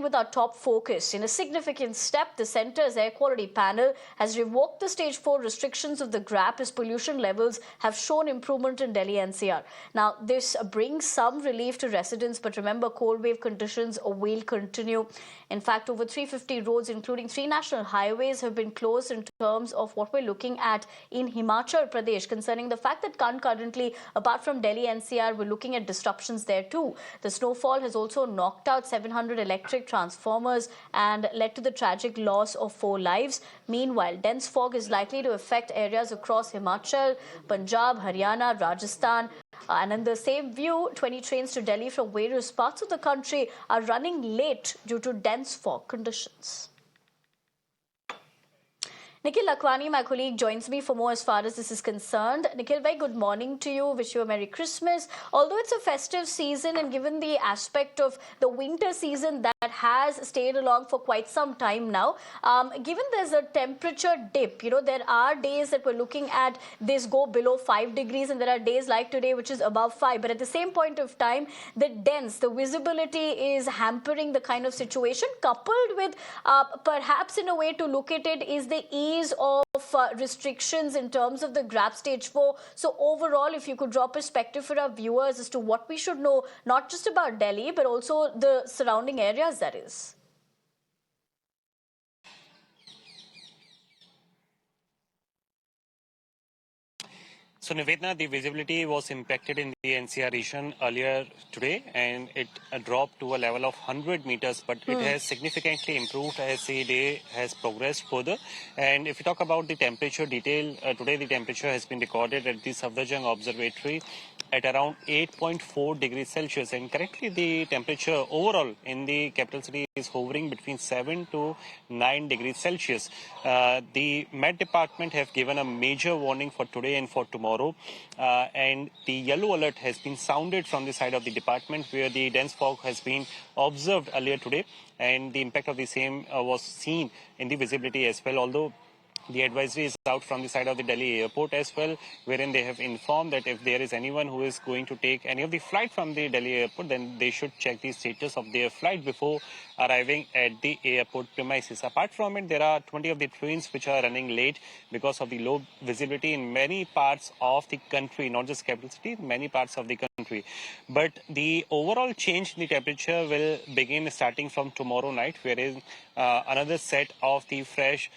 with our top focus. In a significant step, the centre's air quality panel has revoked the stage 4 restrictions of the GRAP as pollution levels have shown improvement in Delhi NCR. Now, this brings some relief to residents, but remember, cold wave conditions will continue. In fact, over 350 roads, including 3 national highways, have been closed in terms of what we're looking at in Himachal Pradesh, concerning the fact that currently, apart from Delhi NCR, we're looking at disruptions there too. The snowfall has also knocked out 700 electric transformers and led to the tragic loss of 4 lives. Meanwhile, dense fog is likely to affect areas across Himachal, Punjab, Haryana, Rajasthan. And in the same view, 20 trains to Delhi from various parts of the country are running late due to dense fog conditions. Nikhil Lakhwani, my colleague, joins me for more as far as this is concerned. Nikhil, very good morning to you. Wish you a Merry Christmas. Although it's a festive season and given the aspect of the winter season that has stayed along for quite some time now, given there's a temperature dip, there are days that we're looking at this go below 5 degrees and there are days like today which is above 5. But at the same point of time, the visibility is hampering the kind of situation, coupled with perhaps in a way to look at it is the ease of restrictions in terms of the GRAP stage 4. So overall, if you could draw perspective for our viewers as to what we should know, not just about Delhi, but also the surrounding areas, that is. So, Nivedna, the visibility was impacted in the NCR region earlier today, and it dropped to a level of 100 meters, but it has significantly improved as the day has progressed further. And if you talk about the temperature detail, today the temperature has been recorded at the Safdarjung Observatory at around 8.4 degrees Celsius, and currently the temperature overall in the capital city is hovering between 7 to 9 degrees Celsius. The Met Department have given a major warning for today and for tomorrow, and the yellow alert has been sounded from the side of the department, where the dense fog has been observed earlier today, and the impact of the same was seen in the visibility as well, although the advisory is out from the side of the Delhi airport as well, wherein they have informed that if there is anyone who is going to take any of the flight from the Delhi airport, then they should check the status of their flight before arriving at the airport premises. Apart from it, there are 20 of the trains which are running late because of the low visibility in many parts of the country, not just capital city, many parts of the country. But the overall change in the temperature will begin starting from tomorrow night, wherein another set of the fresh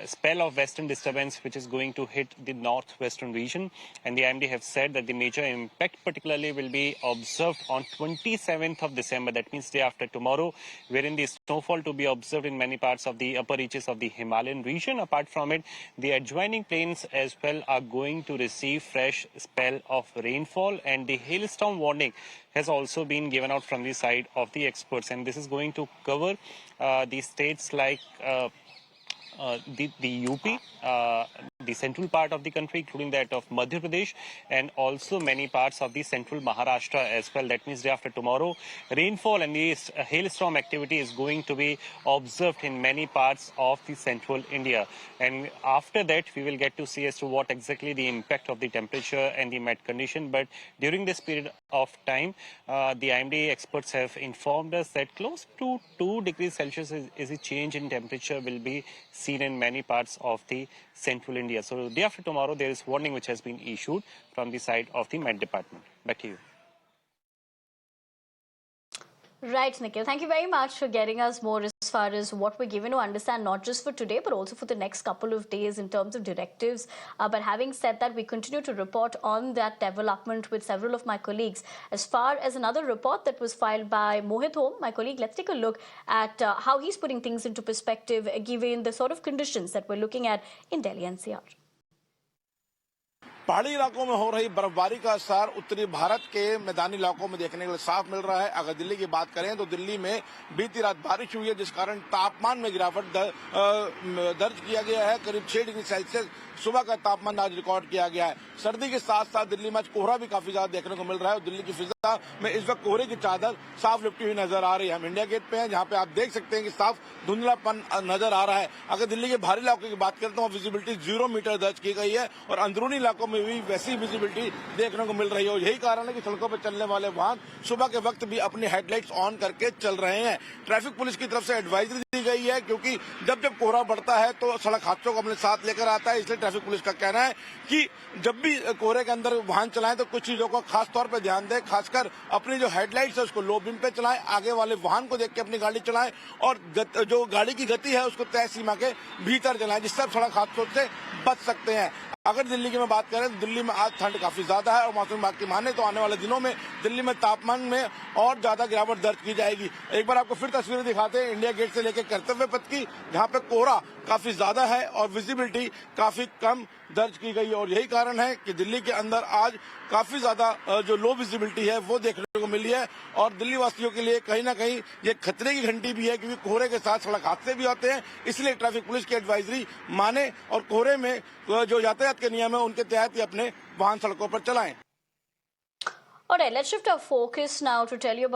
spell of western disturbance which is going to hit the northwestern region, and the IMD have said that the major impact particularly will be observed on 27th of December, that means day after tomorrow, wherein the snowfall to be observed in many parts of the upper reaches of the Himalayan region. Apart from it, the adjoining plains as well are going to receive fresh spell of rainfall, and the hailstorm warning has also been given out from the side of the experts, and this is going to cover the states like the UP, the central part of the country, including that of Madhya Pradesh, and also many parts of the central Maharashtra as well. That means day after tomorrow, rainfall and the hailstorm activity is going to be observed in many parts of the central India. And after that, we will get to see as to what exactly the impact of the temperature and the met condition. But during this period of time, the IMD experts have informed us that close to 2 degrees Celsius is a change in temperature will be seen in many parts of the central India. So day after tomorrow, there is warning which has been issued from the side of the Met Department. Back to you. Right, Nikhil. Thank you very much for getting us more as far as what we're given to understand, not just for today, but also for the next couple of days in terms of directives. But having said that, we continue to report on that development with several of my colleagues. As far as another report that was filed by Mohit Home, my colleague, let's take a look at how he's putting things into perspective, given the sort of conditions that we're looking at in Delhi NCR. पहाड़ी इलाकों में हो रही बर्फबारी का असर उत्तरी भारत के मैदानी इलाकों में देखने के लिए साफ मिल रहा है। अगर दिल्ली की बात करें तो दिल्ली में बीती रात बारिश हुई है, जिस कारण तापमान में गिरावट दर्ज किया गया है। करीब 6 डिग्री सेल्सियस सुबह का तापमान आज रिकॉर्ड किया गया है। सर्दी के साथ साथ दिल्ली में आज कोहरा भी काफी ज्यादा देखने को मिल रहा है और दिल्ली की फिजा में इस वक्त कोहरे की चादर साफ लिपटी हुई नजर आ रही है। हम इंडिया गेट पे हैं, जहां पे आप देख सकते हैं कि साफ धुंधलापन नजर आ रहा है। अगर दिल्ली के बाहरी इलाकों की बात करें तो वहां विजिबिलिटी 0 मीटर दर्ज की गई है और अंदरूनी इलाकों में में भी वैसी विजिबिलिटी देखने को मिल रही है। और यही कारण है कि सड़कों पर चलने वाले वाहन सुबह के वक्त भी अपनी हेडलाइट्स ऑन करके चल रहे हैं। ट्रैफिक पुलिस की तरफ से एडवाइजरी दी गई है, क्योंकि जब जब कोहरा बढ़ता है तो सड़क हादसों को अपने साथ लेकर आता है। इसलिए ट्रैफिक पुलिस का कहना है कि जब भी कोहरे के अंदर वाहन चलाएं तो कुछ चीजों को खास तौर पर ध्यान दें, खासकर अपनी जो हेडलाइट्स है उसको लो बीम पे चलाएं, आगे वाले वाहन को देख के अपनी गाड़ी चलाएं और जो गाड़ी की गति है उसको तय सीमा के भीतर चलाएं, जिससे आप सड़क हादसों से बच सकते हैं। अगर दिल्ली की मैं बात करें तो दिल्ली में आज ठंड काफी ज्यादा है और मौसम विभाग की माने तो आने वाले दिनों में दिल्ली में तापमान में और ज्यादा गिरावट दर्ज की जाएगी। एक बार आपको फिर तस्वीरें दिखाते हैं इंडिया गेट से लेकर कर्तव्य पथ की, जहां पे कोहरा काफी ज्यादा है और विजिबिलिटी काफी कम दर्ज की गई। और यही कारण है कि दिल्ली के अंदर आज काफी ज्यादा जो लो विजिबिलिटी है वो देखने को मिली है। और दिल्ली वासियों के लिए कहीं ना कहीं ये खतरे की घंटी भी है, क्योंकि कोहरे के साथ सड़क हादसे भी होते हैं। इसलिए ट्रैफिक पुलिस की एडवाइजरी माने और कोहरे में जो यातायात के नियम है उनके तहत ही अपने वाहन सड़कों पर चलाएं। All right, let's shift our focus now to tell you about